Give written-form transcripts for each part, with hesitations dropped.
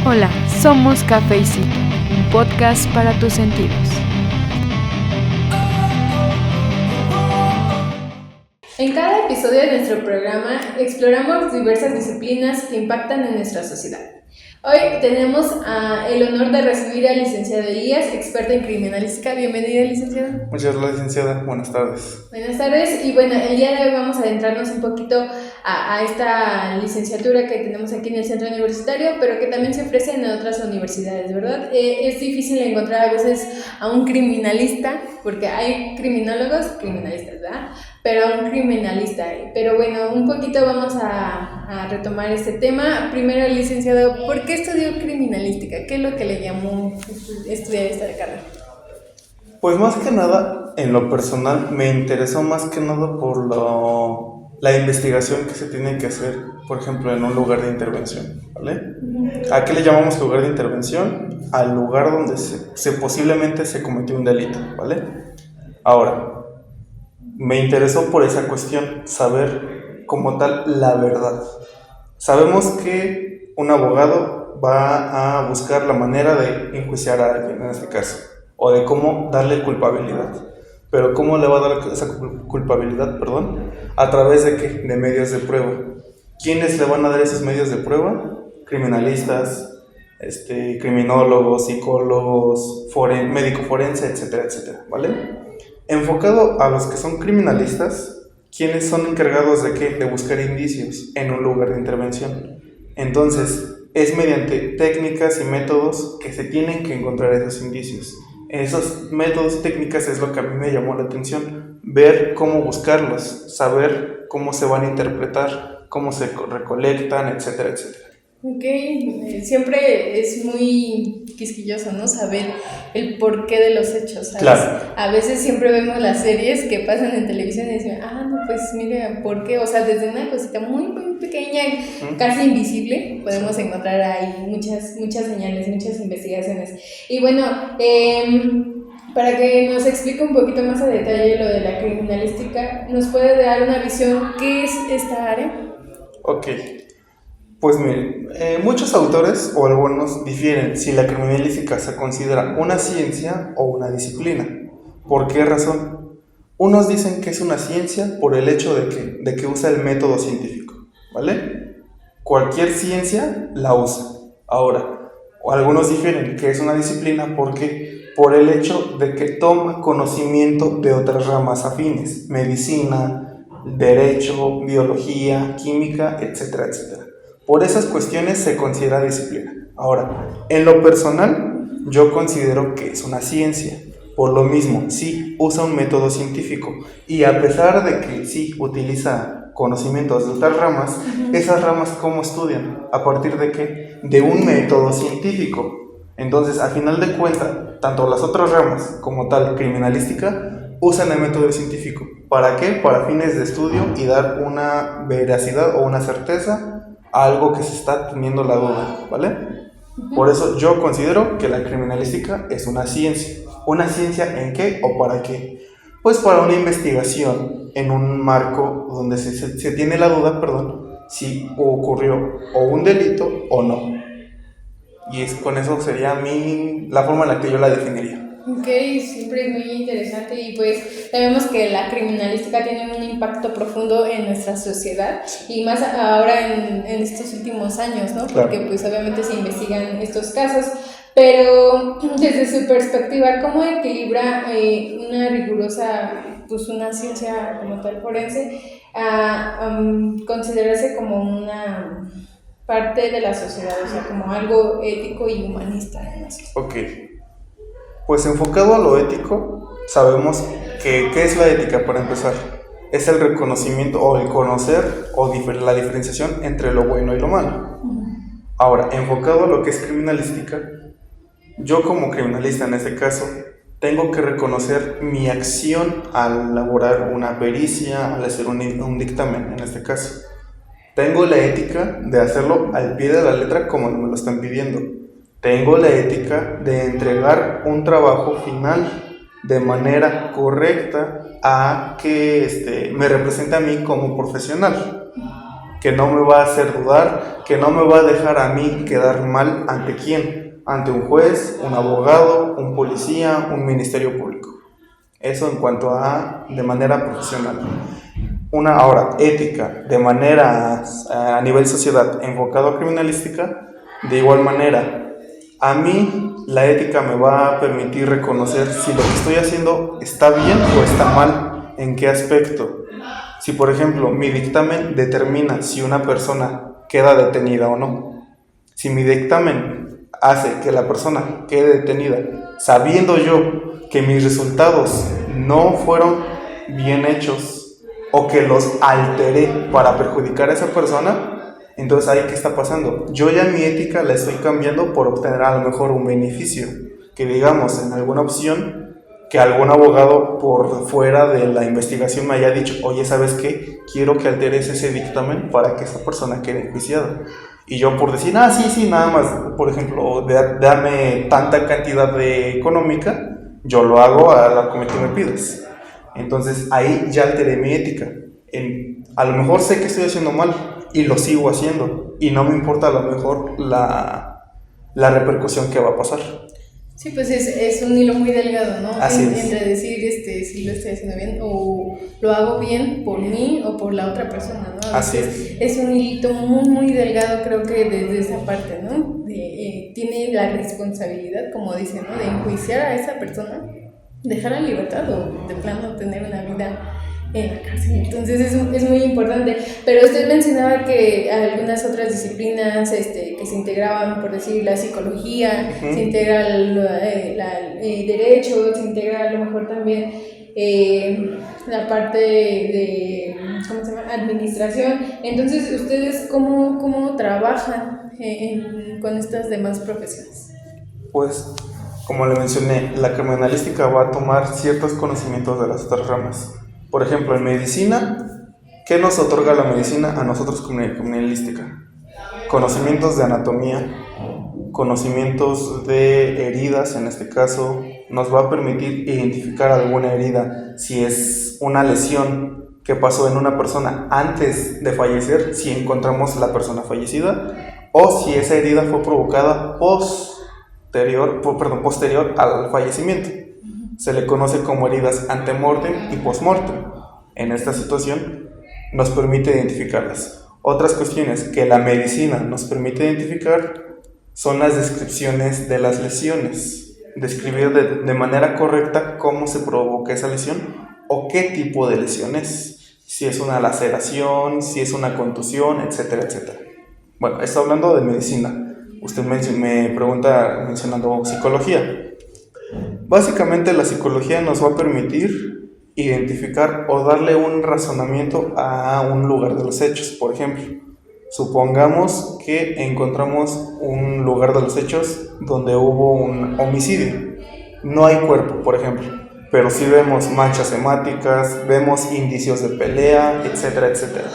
Hola, somos Café y Cita, un podcast para tus sentidos. En cada episodio de nuestro programa exploramos diversas disciplinas que impactan en nuestra sociedad. Hoy tenemos el honor de recibir al licenciado Elías, experto en criminalística. Bienvenido, licenciado. Muchas gracias, licenciada. Buenas tardes. Buenas tardes. Y bueno, el día de hoy vamos a adentrarnos un poquito a esta licenciatura que tenemos aquí en el centro universitario, pero que también se ofrece en otras universidades, ¿verdad? Es difícil encontrar a veces a un criminalista, porque hay criminólogos, criminalistas, ¿verdad? Pero a un criminalista. Pero bueno, un poquito vamos a retomar este tema. Primero, licenciado, ¿por qué estudió criminalística? ¿Qué es lo que le llamó estudiar esta carrera? Pues más que nada, en lo personal, me interesó más que nada por la investigación que se tiene que hacer, por ejemplo, en un lugar de intervención, ¿vale? ¿A qué le llamamos lugar de intervención? Al lugar donde posiblemente se cometió un delito, ¿vale? Ahora, me interesó por esa cuestión, saber como tal la verdad. Sabemos que un abogado va a buscar la manera de enjuiciar a alguien, en este caso, o de cómo darle culpabilidad. Pero ¿cómo le va a dar esa culpabilidad? ¿A través de qué? De medios de prueba. ¿Quiénes le van a dar esos medios de prueba? Criminalistas, criminólogos, psicólogos, médico forense, etcétera, etcétera, ¿vale? Enfocado a los que son criminalistas, ¿quiénes son encargados de qué? De buscar indicios en un lugar de intervención. Entonces, es mediante técnicas y métodos que se tienen que encontrar esos indicios. Esos métodos y técnicas es lo que a mí me llamó la atención, ver cómo buscarlos, saber cómo se van a interpretar, cómo se recolectan, etcétera, etcétera. Ok, siempre es muy quisquilloso, ¿no? Saber el porqué de los hechos, ¿sabes? Claro. A veces siempre vemos las series que pasan en televisión y decimos, no, pues mire, ¿por qué? O sea, desde una cosita muy, muy pequeña, casi invisible, podemos encontrar ahí muchas señales, muchas investigaciones. Y bueno, para que nos explique un poquito más a detalle lo de la criminalística, ¿nos puede dar una visión qué es esta área? Ok. Pues miren, muchos autores o algunos difieren si la criminalística se considera una ciencia o una disciplina. ¿Por qué razón? Unos dicen que es una ciencia por el hecho de que usa el método científico, ¿vale? Cualquier ciencia la usa. Ahora, algunos difieren que es una disciplina porque por el hecho de que toma conocimiento de otras ramas afines, medicina, derecho, biología, química, etcétera, etcétera. Por esas cuestiones se considera disciplina. Ahora, en lo personal, yo considero que es una ciencia. Por lo mismo, sí, usa un método científico. Y a pesar de que sí utiliza conocimientos de otras ramas, esas ramas, ¿cómo estudian? ¿A partir de qué? De un método científico. Entonces, al final de cuentas, tanto las otras ramas como tal criminalística usan el método científico. ¿Para qué? Para fines de estudio y dar una veracidad o una certeza a algo que se está teniendo la duda, ¿vale? Por eso yo considero que la criminalística es una ciencia. ¿Una ciencia en qué o para qué? Pues para una investigación en un marco donde se tiene la duda, si ocurrió o un delito o no. Y con eso sería la forma en la que yo la definiría. Ok, siempre es muy interesante y pues sabemos que la criminalística tiene un impacto profundo en nuestra sociedad y más ahora en estos últimos años, ¿no? Claro. Porque pues obviamente se investigan estos casos, pero desde su perspectiva, ¿cómo equilibra una rigurosa, pues una ciencia como tal forense a considerarse como una parte de la sociedad, o sea, como algo ético y humanista? Ok. Pues enfocado a lo ético, sabemos que ¿qué es la ética para empezar? Es el reconocimiento o el conocer o la diferenciación entre lo bueno y lo malo. Ahora, enfocado a lo que es criminalística, yo como criminalista en este caso, tengo que reconocer mi acción al elaborar una pericia, al hacer un dictamen en este caso. Tengo la ética de hacerlo al pie de la letra como me lo están pidiendo. Tengo la ética de entregar un trabajo final de manera correcta a que me represente a mí como profesional. que no me va a hacer dudar, que no me va a dejar a mí quedar mal ante quién, ante un juez, un abogado, un policía, un ministerio público. Eso en cuanto a de manera profesional. Una ahora ética, de manera a nivel sociedad, enfocado a criminalística, de igual manera, a mí la ética me va a permitir reconocer si lo que estoy haciendo está bien o está mal, en qué aspecto. Si por ejemplo mi dictamen determina si una persona queda detenida o no, si mi dictamen hace que la persona quede detenida, sabiendo yo que mis resultados no fueron bien hechos, o que los alteré para perjudicar a esa persona, entonces ahí ¿qué está pasando? Yo ya mi ética la estoy cambiando por obtener a lo mejor un beneficio, que digamos en alguna opción, que algún abogado por fuera de la investigación me haya dicho, oye, ¿sabes qué? Quiero que alteres ese dictamen para que esa persona quede enjuiciada. Y yo por decir, sí, nada más, por ejemplo, dame tanta cantidad de económica, yo lo hago a lo que tú me pides. Entonces ahí ya alteré mi ética. A lo mejor sé que estoy haciendo mal y lo sigo haciendo y no me importa a lo mejor la repercusión que va a pasar. Sí, pues es un hilo muy delgado, ¿no? Así es. Entre decir si lo estoy haciendo bien o lo hago bien por mí o por la otra persona, ¿no? Así es. Es un hilito muy delgado, creo que desde esa parte, ¿no? Tiene la responsabilidad, como dicen, ¿no? De enjuiciar a esa persona, dejar en libertad o de plano tener una vida en la cárcel. Entonces es muy importante. Pero usted mencionaba que algunas otras disciplinas que se integraban, por decir, la psicología, se integra el derecho, se integra a lo mejor también la parte de ¿cómo se llama? Administración. Entonces, ¿ustedes cómo trabajan con estas demás profesiones? Pues, como le mencioné, la criminalística va a tomar ciertos conocimientos de las otras ramas. Por ejemplo, en medicina, ¿qué nos otorga la medicina a nosotros como criminalística? Conocimientos de anatomía, conocimientos de heridas, en este caso, nos va a permitir identificar alguna herida, si es una lesión que pasó en una persona antes de fallecer, si encontramos la persona fallecida, o si esa herida fue provocada posterior al fallecimiento. Se le conoce como heridas antemortem y postmortem. En esta situación nos permite identificarlas. Otras cuestiones que la medicina nos permite identificar son las descripciones de las lesiones. Describir de manera correcta cómo se provoca esa lesión o qué tipo de lesión es. Si es una laceración, si es una contusión, etcétera, etcétera. Bueno, esto hablando de medicina. Usted me pregunta mencionando psicología. Básicamente la psicología nos va a permitir identificar o darle un razonamiento a un lugar de los hechos. Por ejemplo, supongamos que encontramos un lugar de los hechos donde hubo un homicidio. No hay cuerpo, por ejemplo, pero sí vemos manchas hemáticas, vemos indicios de pelea, etcétera, etcétera.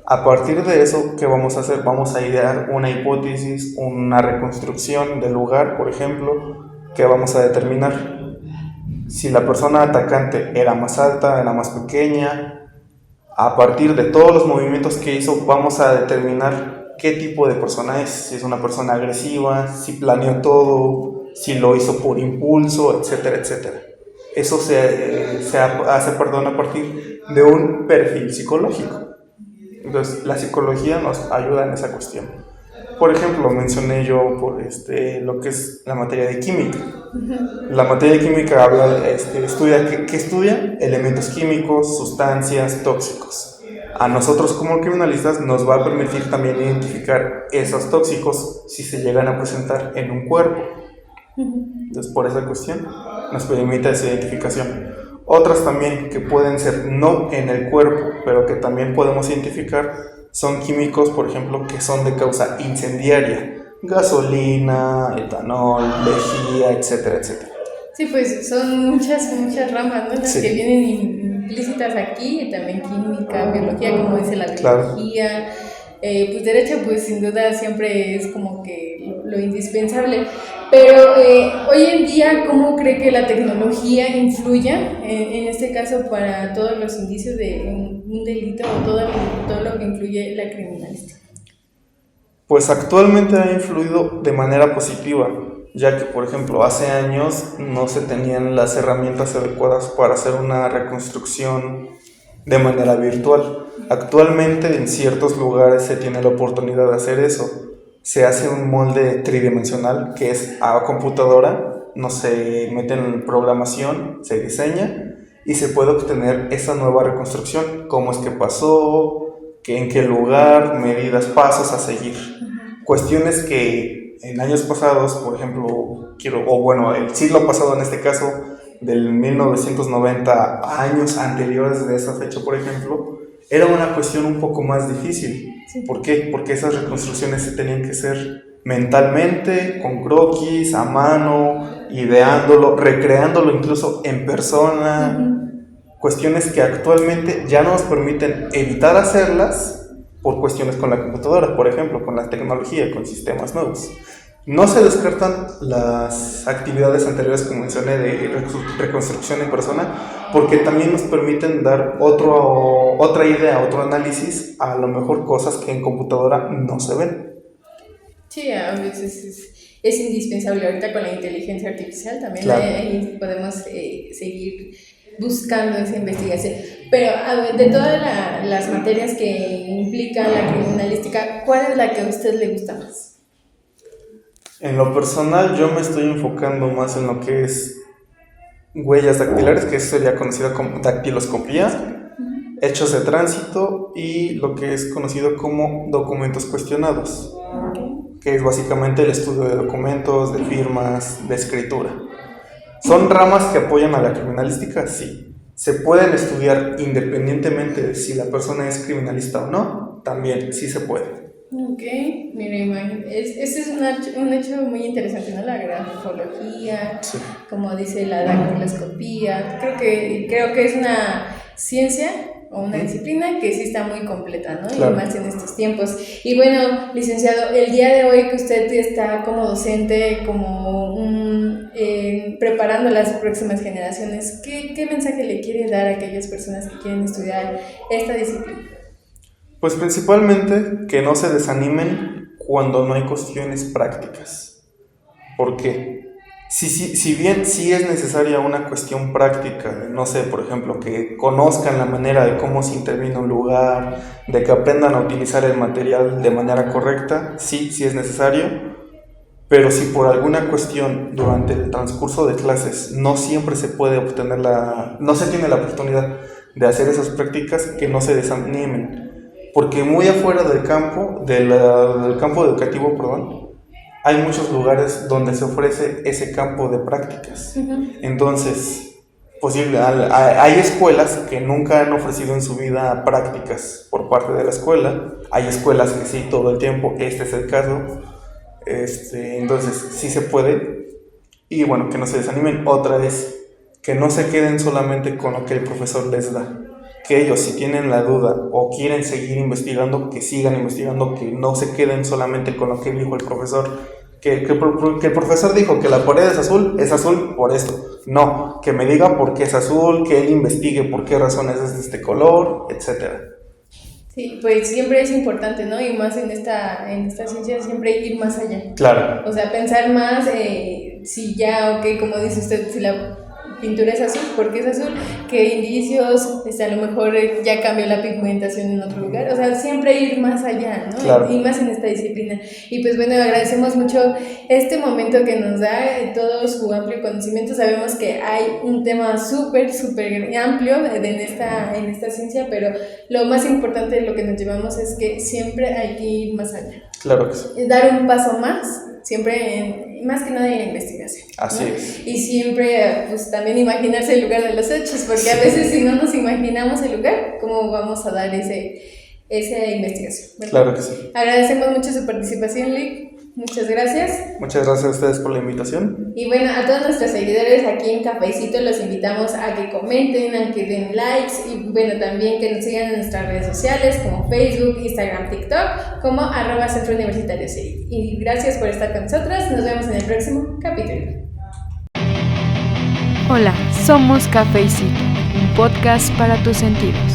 A partir de eso, ¿qué vamos a hacer? Vamos a idear una hipótesis, una reconstrucción del lugar, por ejemplo, que vamos a determinar si la persona atacante era más alta, era más pequeña. A partir de todos los movimientos que hizo, vamos a determinar qué tipo de persona es, si es una persona agresiva, si planeó todo, si lo hizo por impulso, etcétera, etcétera. Eso se hace a partir de un perfil psicológico. Entonces, la psicología nos ayuda en esa cuestión. Por ejemplo, mencioné yo lo que es la materia de química. La materia de química estudia elementos químicos, sustancias, tóxicos. A nosotros como criminalistas nos va a permitir también identificar esos tóxicos si se llegan a presentar en un cuerpo. Entonces, por esa cuestión nos permite esa identificación. Otras también que pueden ser no en el cuerpo, pero que también podemos identificar, son químicos, por ejemplo, que son de causa incendiaria. Gasolina, etanol, lejía, etcétera, etcétera. Sí, pues son muchas ramas, ¿no? Las sí. que vienen implícitas aquí, y también química, biología, como dice la biología. Claro. Pues derecho, pues sin duda siempre es como que lo indispensable. Pero hoy en día, ¿cómo cree que la tecnología influya, en este caso, para todos los indicios de un delito o todo lo que incluye la criminalística? Pues actualmente ha influido de manera positiva, ya que, por ejemplo, hace años no se tenían las herramientas adecuadas para hacer una reconstrucción de manera virtual. Actualmente en ciertos lugares se tiene la oportunidad de hacer eso. Se hace un molde tridimensional que es a computadora, no se mete en programación, se diseña y se puede obtener esa nueva reconstrucción, cómo es que pasó, en qué lugar, medidas, pasos a seguir. Cuestiones que en años pasados, por ejemplo, el siglo pasado en este caso, del 1990 a años anteriores de esa fecha, por ejemplo, era una cuestión un poco más difícil. Sí. ¿Por qué? Porque esas reconstrucciones se tenían que hacer mentalmente, con croquis, a mano, ideándolo, recreándolo incluso en persona. Cuestiones que actualmente ya nos permiten evitar hacerlas por cuestiones con la computadora, por ejemplo, con la tecnología, con sistemas nuevos. No se descartan las actividades anteriores que mencioné de reconstrucción en persona, porque también nos permiten dar otra idea, otro análisis, a lo mejor cosas que en computadora no se ven. Sí, a veces es indispensable. Ahorita con la inteligencia artificial también ahí podemos seguir buscando esa investigación. Pero de todas las materias que implican la criminalística, ¿cuál es la que a usted le gusta más? En lo personal, yo me estoy enfocando más en lo que es huellas dactilares, que sería conocido como dactiloscopía, hechos de tránsito y lo que es conocido como documentos cuestionados, que es básicamente el estudio de documentos, de firmas, de escritura. ¿Son ramas que apoyan a la criminalística? Sí. ¿Se pueden estudiar independientemente de si la persona es criminalista o no? También, sí se puede. Ok, mira, ese es un hecho muy interesante, ¿no? La grafología, sí. Como dice la dactiloscopía. Creo que es una ciencia o una disciplina que sí está muy completa, ¿no? Claro. Y más en estos tiempos. Y bueno, licenciado, el día de hoy que usted está como docente, como preparando las próximas generaciones, ¿qué mensaje le quiere dar a aquellas personas que quieren estudiar esta disciplina? Pues principalmente que no se desanimen cuando no hay cuestiones prácticas. ¿Por qué? Si bien sí es necesaria una cuestión práctica, no sé, por ejemplo, que conozcan la manera de cómo se interviene un lugar, de que aprendan a utilizar el material de manera correcta, sí es necesario, pero si por alguna cuestión durante el transcurso de clases no siempre se puede obtener no se tiene la oportunidad de hacer esas prácticas, que no se desanimen. Porque muy afuera del campo educativo, hay muchos lugares donde se ofrece ese campo de prácticas. Entonces, hay escuelas que nunca han ofrecido en su vida prácticas por parte de la escuela. Hay escuelas que sí, todo el tiempo, este es el caso. Entonces, sí se puede. Y bueno, que no se desanimen. Otra vez, que no se queden solamente con lo que el profesor les da. Que ellos, si tienen la duda o quieren seguir investigando, que sigan investigando, que no se queden solamente con lo que dijo el profesor. Que el profesor dijo que la pared es azul por esto. No, que me diga por qué es azul, que él investigue por qué razones es de este color, etcétera. Sí, pues siempre es importante, ¿no? Y más en esta ciencia, siempre ir más allá. Claro. O sea, pensar más, si ya, como dice usted, si la pintura es azul, ¿por qué es azul? ¿Qué indicios? A lo mejor ya cambió la pigmentación en otro lugar. O sea, siempre ir más allá, ¿no? Claro. Y más en esta disciplina. Y pues bueno, agradecemos mucho este momento que nos da, todo su amplio conocimiento. Sabemos que hay un tema súper amplio en esta ciencia, pero lo más importante de lo que nos llevamos es que siempre hay que ir más allá. Claro que sí. Dar un paso más, siempre más que nada en la investigación. Así, ¿no? Es. Y siempre, pues también imaginarse el lugar de los hechos, porque a veces si no nos imaginamos el lugar, ¿cómo vamos a dar esa investigación? ¿Verdad? Claro que sí. Agradecemos mucho su participación, Lick. Muchas gracias. Muchas gracias a ustedes por la invitación. Y bueno, a todos nuestros seguidores aquí en Cafecito los invitamos a que comenten, a que den likes y bueno, también que nos sigan en nuestras redes sociales como Facebook, Instagram, TikTok, como @Centro Universitario CEDIT. Y gracias por estar con nosotros. Nos vemos en el próximo capítulo. Hola, somos Cafecito, un podcast para tus sentidos.